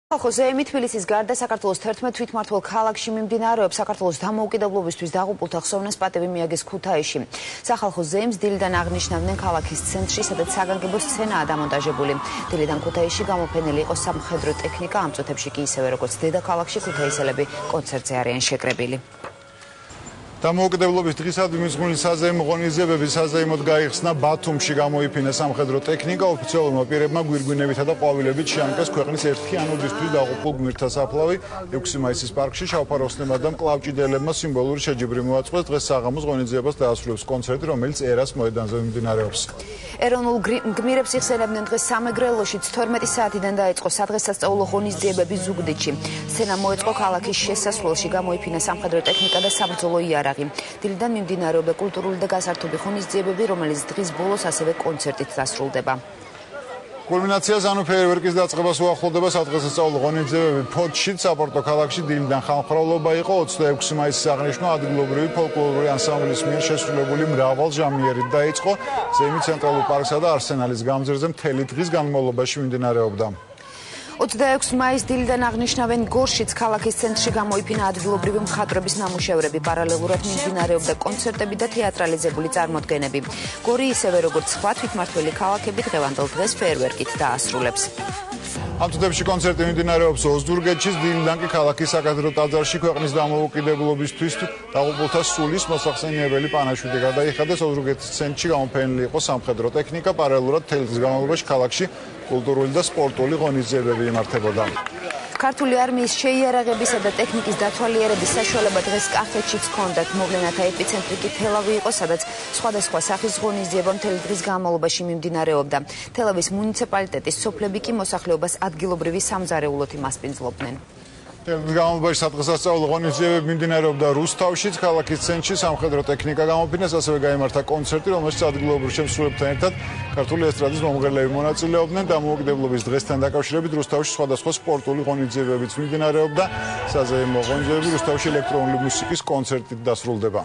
ხოზეიმი თბილისის გარდა საქართველოს 11 თვითმმართველ ქალაქში მიმდინარეობს საქართველოს დამოუკიდებლობისთვის დაღუპულთა ხსოვნას პატივი მიაგეს ქუთაისში. სახალხო ზეიმს დილიდან აღნიშნავდნენ ქალაქის ცენტრში, სადაც საგანგებო სცენაა დამონტაჟებული. დილიდან ქუთაისში გამოფენილი იყო სამხედრო ტექნიკა, ამ წუთებში კი ისევე როგორც დედაქალაქში ქუთაისელები კონცერტზე არიან შეკრებილი. დამოუკიდებლობის დღისადმი მისმული საზეიმო ღონისძიებები საზეიმოდ გაიხსნა ბათუმში გამოიფინა სამხედრო ტექნიკა ოფიციალურმა პირებმა გვირგვინებითა და ყვავილებით შეამკეს ქვეყნის ერთიანობისთვის დაღუპულ გმირთა საფლავი 6 მაისის პარკში შავფაროსნებმა და მკლავჭიდელებმა სიმბოლური შეჯიბრი მოაწყვეს. დღეს საღამოს ღონისძიებას დაასრულებს კონცერტი, რომელიც ერას მოედანზე მიმდინარეობს. ეროვნულ გმირებს იხსენებდნენ დღეს სამეგრელოში 12 საათიდან დაიწყო სადღესასწაულო ღონისძიებები ზუგდიდში. სცენა მოეწყო ქალაქის შესასვლელში, გამოიფინა სამხედრო ტექნიკა და საბრძოლო იარაღი. დილიდან მიმდინარეობდა კულტურული და გასართობი ღონისძიებები, რომელიც დღის ბოლოს ასევე კონცერტით დასრულდება. კულმინაციას ანუ ფეიერვერკის დაწყებას უახლოვდება სადღესასწაულო ღონისძიებები ფოთში, საპორტო ქალაქში დილიდან ხალხმრავლობა იყო. 26 მაისის აღნიშვნა ადგილობრივი ფოლკლორული ანსამბლის მიერ შესრულებული მრავალჟამიერით დაიწყო. ზეიმი ცენტრალურ პარკსა და არსენალის გამზირზე მთელი დღის განმავლობაში მიმდინარეობდა. 26 მაისს დილიდან აღნიშნავენ გორშიც ქალაქის ცენტრში გამოიფინა ადგილობრივი მხატვრების ნამუშევრები, პარალელურად მიმდინარეობდა კონცერტები და თეატრალიზებული წარმოდგენები. გორი ისევე როგორც სხვა თვითმმართველი ქალაქები დღევანდელ დღეს ფეიერვერკით დაასრულებს. ამ წუთებში კონცერტი მიმდინარეობს ოზურგეთში, დილიდან კი ქალაქის საკადრო ტაძარში ქვეყნის დამოუკიდებლობისთვის დაღუპულთა სულის მოსახსენიებელი პანაშვიდი გადაიხადეს. ოზურგეთის ცენტრში გამოფენილი იყო სამხედრო ტექნიკა, პარალელურად მთელი დღის განმავლობაში ქალაქში კულტურული და სპორტული ღონისძიებები იმართებოდა. ქართული არმიის შეიარაღებისა და ტექნიკის დათვალიერების საშუალება დღეს კახეთშიც ჰქონდათ. მოვლენათა ეპიცენტრი კი თელავი იყო, სადაც სხვადასხვა სახის ღონისძიება მთელი დღის განმავლობაში მიმდინარეობდა. თელავის მუნიციპალიტეტის სოფლები კი მოსახლეობას ადგილობრივი სამზარეულოთი მასპინძლობდნენ. განმავლობაში სადღესასწაულო ღონისძიებები მიმდინარეობდა რუსთავშიც, ქალაქის ცენტრში სამხედრო ტექნიკა გამოფინეს, ასევე გაიმართა კონცერტი, რომელშიც ადგილობრივ შემსრულებლებთან ერთად ქართული ესტრადის მომღერლები მონაწილეობდნენ. დამოუკიდებლობის დღესთან დაკავშირებით რუსთავში სხვადასხვა სპორტული ღონისძიებებიც მიმდინარეობდა. საზეიმო ღონისძიებები რუსთავში ელექტრონული მუსიკის კონცერტით დასრულდება.